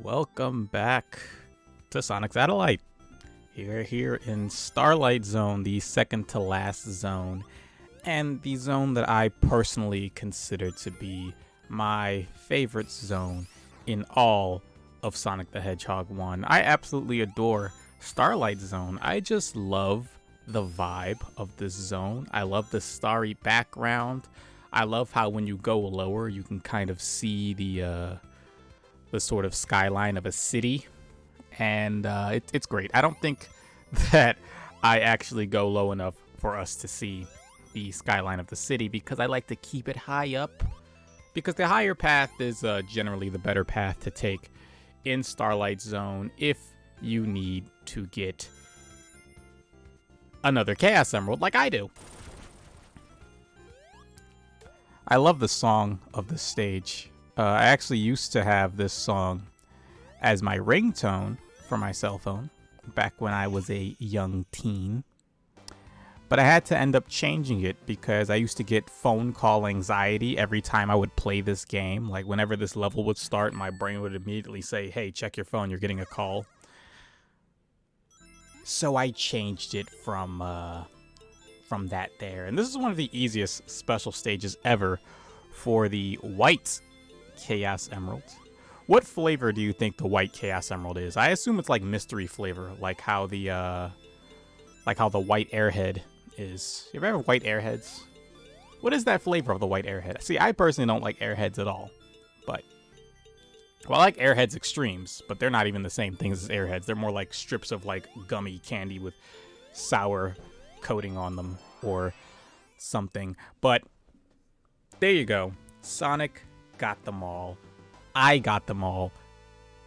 Welcome back to Sonic Satellite. We're here in Starlight Zone, the second to last zone, and the zone that I personally consider to be my favorite zone in all of Sonic the Hedgehog 1. I absolutely adore Starlight Zone. I just love the vibe of this zone. I love the starry background. I love how when you go lower, you can kind of see the sort of skyline of a city, and it's great. I don't think that I actually go low enough for us to see the skyline of the city because I like to keep it high up, because the higher path is generally the better path to take in Starlight Zone if you need to get another Chaos Emerald like I do. I love the song of the stage. I actually used to have this song as my ringtone for my cell phone back when I was a young teen. But I had to end up changing it because I used to get phone call anxiety every time I would play this game. Like whenever this level would start, my brain would immediately say, "Hey, check your phone, you're getting a call." So I changed it from that there. And this is one of the easiest special stages ever for the white Chaos Emerald. What flavor do you think the white Chaos Emerald is? I assume it's like mystery flavor, like how the white airhead is. You ever have white airheads? What is that flavor of the white airhead? See, I personally don't like airheads at all, but well, I like airheads extremes, but they're not even the same things as airheads. They're more like strips of like gummy candy with sour coating on them or something. But there you go. Sonic got them all. I got them all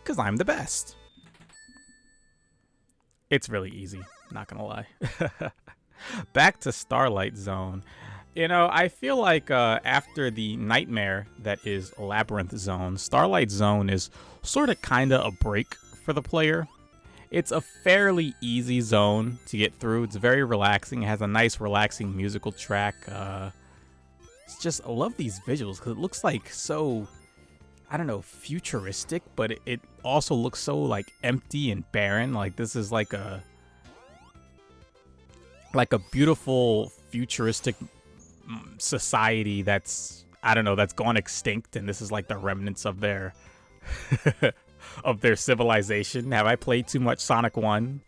because I'm the best. It's really easy, not gonna lie. Back to Starlight Zone. You know, I feel like after the nightmare that is Labyrinth Zone, Starlight Zone is sort of kind of a break for the player. It's a fairly easy zone to get through. It's very relaxing. It has a nice relaxing musical track. It's just, I love these visuals because it looks like so, I don't know, futuristic, but it also looks so like empty and barren. Like this is like a beautiful futuristic society that's, I don't know, that's gone extinct, and this is like the remnants of their of their civilization. Have I played too much Sonic 1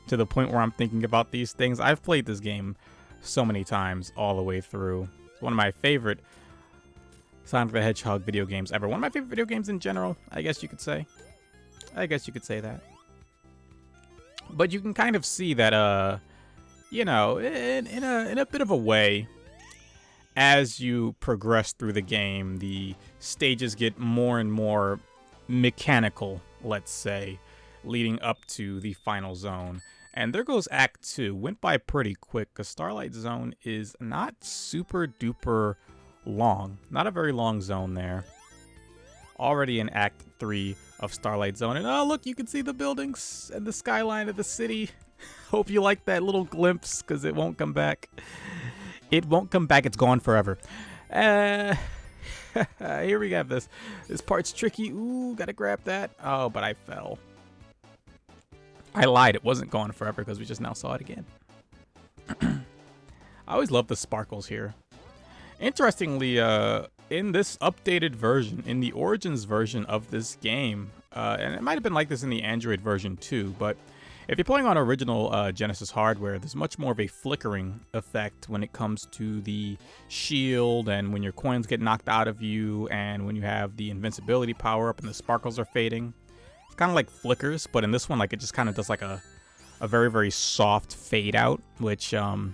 to the point where I'm thinking about these things? I've played this game so many times all the way through. It's one of my favorite Sonic the Hedgehog video games ever. One of my favorite video games in general, I guess you could say. I guess you could say that. But you can kind of see that, you know, in a bit of a way, as you progress through the game, the stages get more and more mechanical, let's say, leading up to the final zone. And there goes Act 2. Went by pretty quick because Starlight Zone is not super duper long. Not a very long zone there. Already in Act 3 of Starlight Zone. And oh, look, you can see the buildings and the skyline of the city. Hope you like that little glimpse because it won't come back. It won't come back. It's gone forever. Here we have this. This part's tricky. Ooh, gotta grab that. Oh, but I fell. I lied. It wasn't gone forever because we just now saw it again. I always love the sparkles here. Interestingly, in this updated version, in the Origins version of this game, and it might have been like this in the Android version too, but if you're playing on original Genesis hardware, there's much more of a flickering effect when it comes to the shield and when your coins get knocked out of you and when you have the invincibility power up and the sparkles are fading. It's kind of like flickers, but in this one, like it just kind of does like a very, very soft fade out, which I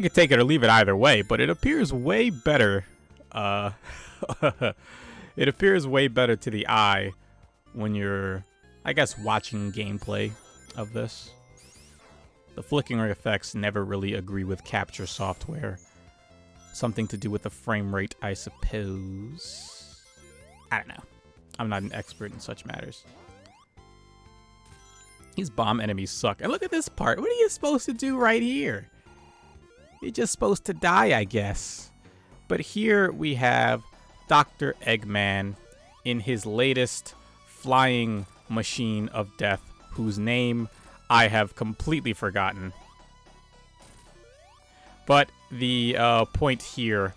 could take it or leave it either way, but it appears way better. It appears way better to the eye when you're, I guess, watching gameplay of this. The flickering effects never really agree with capture software. Something to do with the frame rate, I suppose. I don't know. I'm not an expert in such matters. These bomb enemies suck. And look at this part. What are you supposed to do right here? You're just supposed to die, I guess. But here we have Dr. Eggman in his latest flying machine of death, whose name I have completely forgotten. But the point here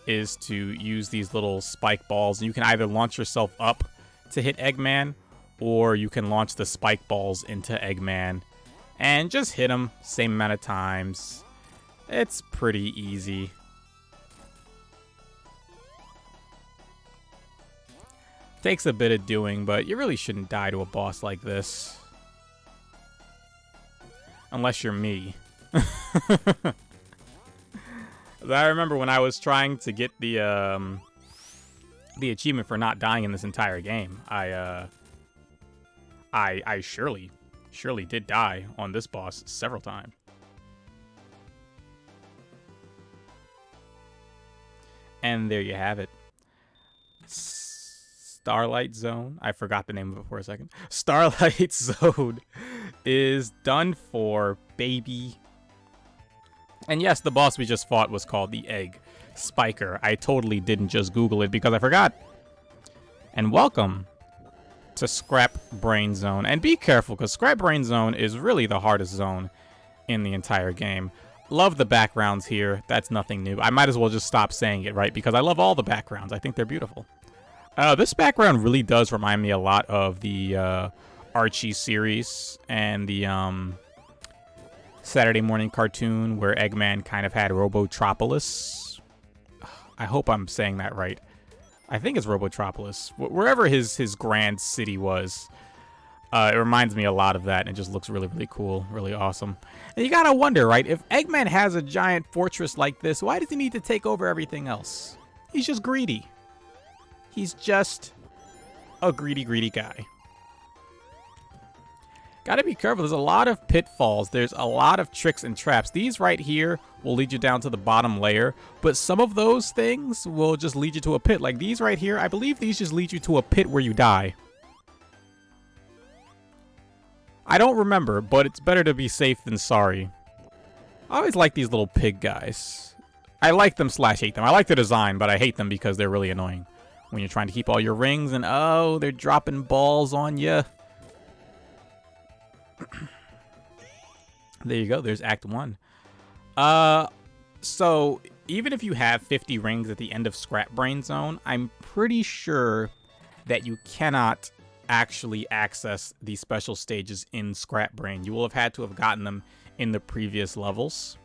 is to use these little spike balls. And you can either launch yourself up to hit Eggman, or you can launch the spike balls into Eggman and just hit him same amount of times. It's pretty easy. Takes a bit of doing, but you really shouldn't die to a boss like this. Unless you're me. I remember when I was trying to get the achievement for not dying in this entire game, I surely did die on this boss several times. And there you have it. Starlight Zone. I forgot the name of it for a second. Starlight Zone is done for, baby. And yes, the boss we just fought was called the Egg Spiker. I totally didn't just Google it because I forgot. And welcome to Scrap Brain Zone. And be careful, because Scrap Brain Zone is really the hardest zone in the entire game. Love the backgrounds here. That's nothing new. I might as well just stop saying it, right? Because I love all the backgrounds. I think they're beautiful. This background really does remind me a lot of the Archie series and the Saturday morning cartoon where Eggman kind of had Robotropolis. I hope I'm saying that right. I think it's Robotropolis. Wherever his grand city was. It reminds me a lot of that, and it just looks really, really cool, really awesome. And you gotta wonder, right? If Eggman has a giant fortress like this, why does he need to take over everything else? He's just greedy. He's just a greedy, greedy guy. Gotta be careful. There's a lot of pitfalls. There's a lot of tricks and traps. These right here will lead you down to the bottom layer, but some of those things will just lead you to a pit. Like these right here, I believe these just lead you to a pit where you die. I don't remember, but it's better to be safe than sorry. I always like these little pig guys. I like them / hate them. I like the design, but I hate them because they're really annoying. When you're trying to keep all your rings and, oh, they're dropping balls on you. There you go. There's Act 1. So, even if you have 50 rings at the end of Scrap Brain Zone, I'm pretty sure that you cannot actually access these special stages in Scrap Brain. You will have had to have gotten them in the previous levels.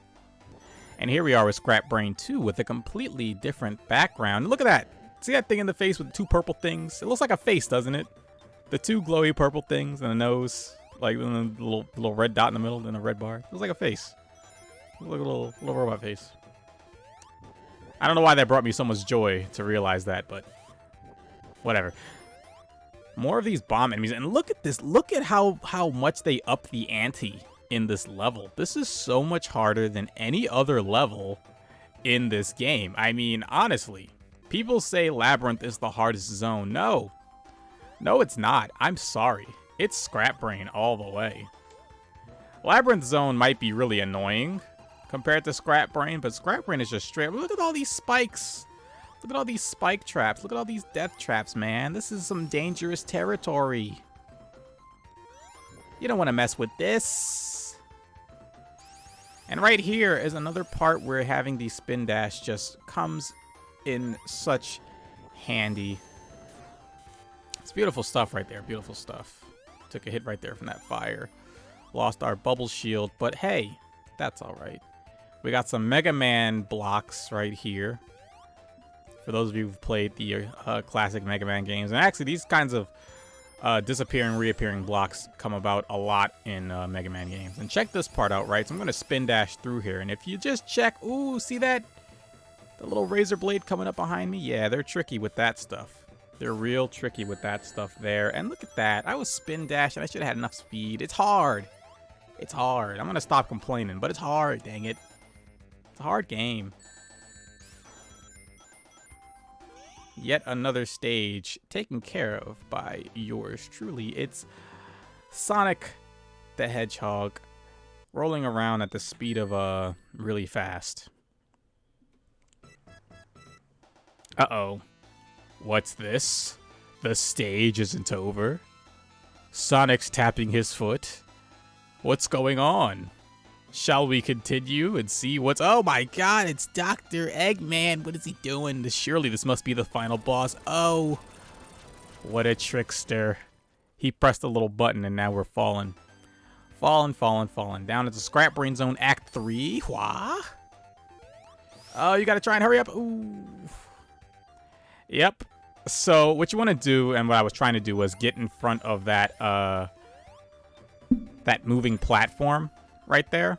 And here we are with Scrap Brain 2 with a completely different background. Look at that. See that thing in the face with the two purple things? It looks like a face, doesn't it? The two glowy purple things and a nose. Like a little red dot in the middle and a red bar. It looks like a face. Look, a little robot face. I don't know why that brought me so much joy to realize that, but whatever. More of these bomb enemies. And look at this. Look at how much they up the ante in this level. This is so much harder than any other level in this game. I mean, honestly, people say Labyrinth is the hardest zone. No. No, it's not. I'm sorry. It's Scrap Brain all the way. Labyrinth Zone might be really annoying compared to Scrap Brain, but Scrap Brain is just straight. Look at all these spikes. Look at all these spike traps. Look at all these death traps, man. This is some dangerous territory. You don't want to mess with this. And right here is another part where having the spin dash just comes in such handy. It's beautiful stuff right there. Beautiful stuff. Took a hit right there from that fire. Lost our bubble shield, but hey, that's all right. We got some Mega Man blocks right here. For those of you who've played the classic Mega Man games. And actually, these kinds of disappearing, reappearing blocks come about a lot in Mega Man games. And check this part out, right? So I'm going to spin dash through here. And if you just check, ooh, see that? The little razor blade coming up behind me? Yeah, they're tricky with that stuff. They're real tricky with that stuff there. And look at that. I was spin dashing. I should have had enough speed. It's hard. It's hard. I'm going to stop complaining, but it's hard, dang it. It's a hard game. Yet another stage taken care of by yours truly. It's Sonic the Hedgehog rolling around at the speed of really fast. Uh-oh. What's this? The stage isn't over. Sonic's tapping his foot. What's going on? Shall we continue and see what's... Oh my god, it's Dr. Eggman. What is he doing? Surely this must be the final boss. Oh, what a trickster. He pressed a little button and now we're falling. Falling. Down into Scrap Brain Zone Act 3. Wah. Oh, you gotta try and hurry up. Ooh. Yep. So what you want to do, and what I was trying to do, was get in front of that that moving platform right there,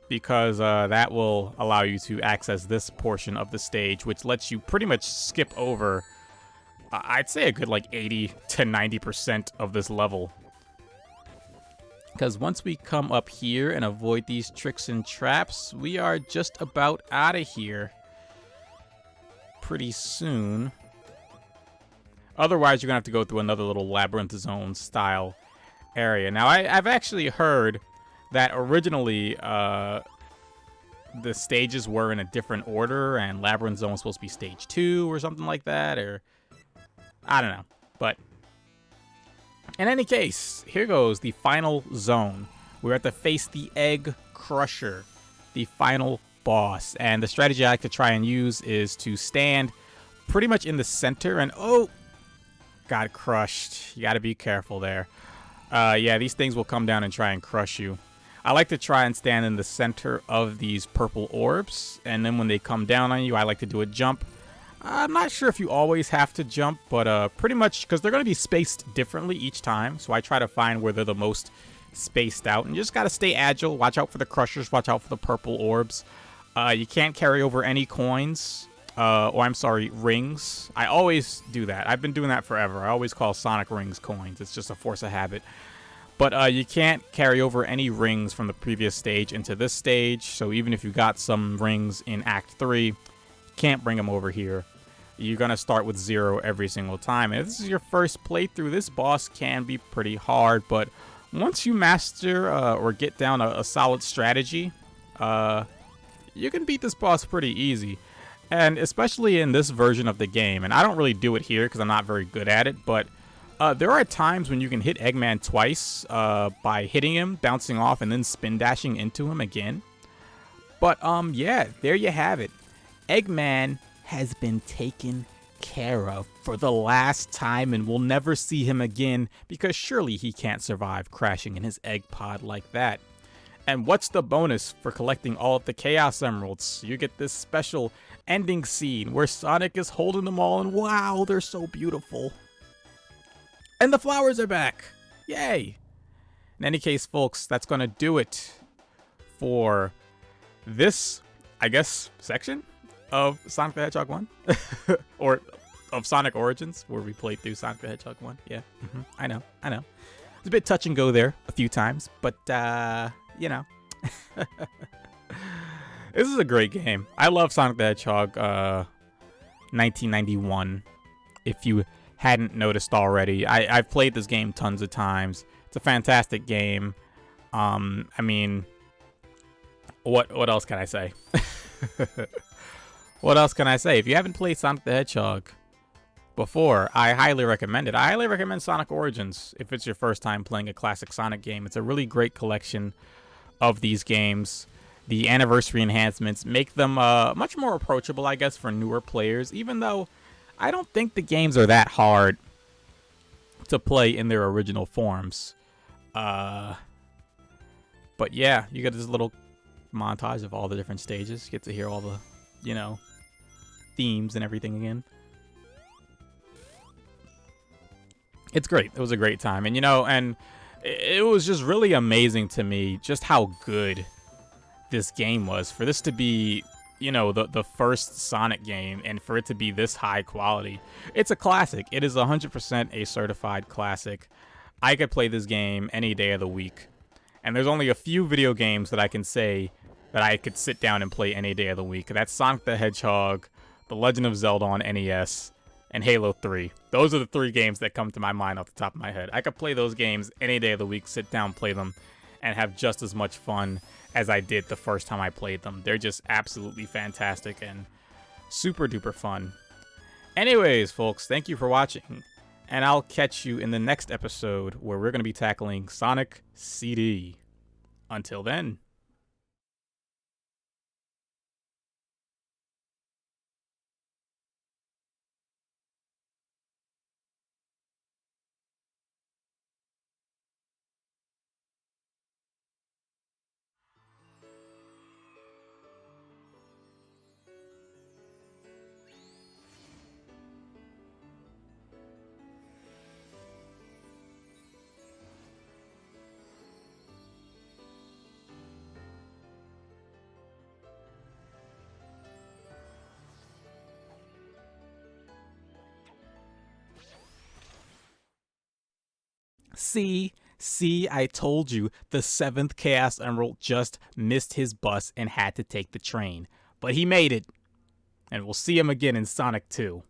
because that will allow you to access this portion of the stage, which lets you pretty much skip over, I'd say, a good like 80 to 90% of this level. Because once we come up here and avoid these tricks and traps, we are just about out of here pretty soon. Otherwise, you're going to have to go through another little labyrinth zone style area. Now, I've actually heard that originally the stages were in a different order, and labyrinth zone was supposed to be stage 2 or something like that, or I don't know. But in any case, here goes the final zone. We're at to face the Egg Crusher, the final boss. And the strategy I like to try and use is to stand pretty much in the center and... Oh! Got crushed. You got to be careful there. Yeah, these things will come down and try and crush you. I like to try and stand in the center of these purple orbs, and then when they come down on you, I like to do a jump. I'm not sure if you always have to jump, but pretty much, because they're going to be spaced differently each time, so I try to find where they're the most spaced out, and you just got to stay agile. Watch out for the crushers. Watch out for the purple orbs. You can't carry over any coins. Or I'm sorry, rings. I always do that. I've been doing that forever. I always call Sonic rings coins. It's just a force of habit. But you can't carry over any rings from the previous stage into this stage. So even if you got some rings in Act 3, you can't bring them over here. You're going to start with 0 every single time. And if this is your first playthrough, this boss can be pretty hard. But once you master or get down a solid strategy, you can beat this boss pretty easy. And especially in this version of the game, and I don't really do it here because I'm not very good at it, but there are times when you can hit Eggman twice by hitting him, bouncing off, and then spin dashing into him again. But yeah, there you have it. Eggman has been taken care of for the last time, and we'll never see him again because surely he can't survive crashing in his egg pod like that. And what's the bonus for collecting all of the Chaos Emeralds? You get this special ending scene where Sonic is holding them all, and wow, they're so beautiful. And the flowers are back. Yay. In any case, folks, that's going to do it for this, I guess, section of Sonic the Hedgehog 1. Or of Sonic Origins, where we played through Sonic the Hedgehog 1. Yeah, I know. It's a bit touch and go there a few times, but, you know. This is a great game. I love Sonic the Hedgehog 1991. If you hadn't noticed already, I've played this game tons of times. It's a fantastic game. I mean, what else can I say? What else can I say? If you haven't played Sonic the Hedgehog before, I highly recommend it. I highly recommend Sonic Origins if it's your first time playing a classic Sonic game. It's a really great collection of these games. The anniversary enhancements make them much more approachable, I guess, for newer players, even though I don't think the games are that hard to play in their original forms. But yeah, you get this little montage of all the different stages. You get to hear all the, you know, themes and everything again. It's great. It was a great time. And, you know, and it was just really amazing to me just how good this game was. For this to be, you know, the first Sonic game, and for it to be this high quality. It's a classic. It is 100% a certified classic. I could play this game any day of the week. And there's only a few video games that I can say that I could sit down and play any day of the week. That's Sonic the Hedgehog, The Legend of Zelda on NES, and Halo 3. Those are the 3 games that come to my mind off the top of my head. I could play those games any day of the week, sit down, play them, and have just as much fun as I did the first time I played them. They're just absolutely fantastic and super duper fun. Anyways, folks, thank you for watching. And I'll catch you in the next episode where we're going to be tackling Sonic CD. Until then. See, I told you the 7th Chaos Emerald just missed his bus and had to take the train. But he made it. And we'll see him again in Sonic 2.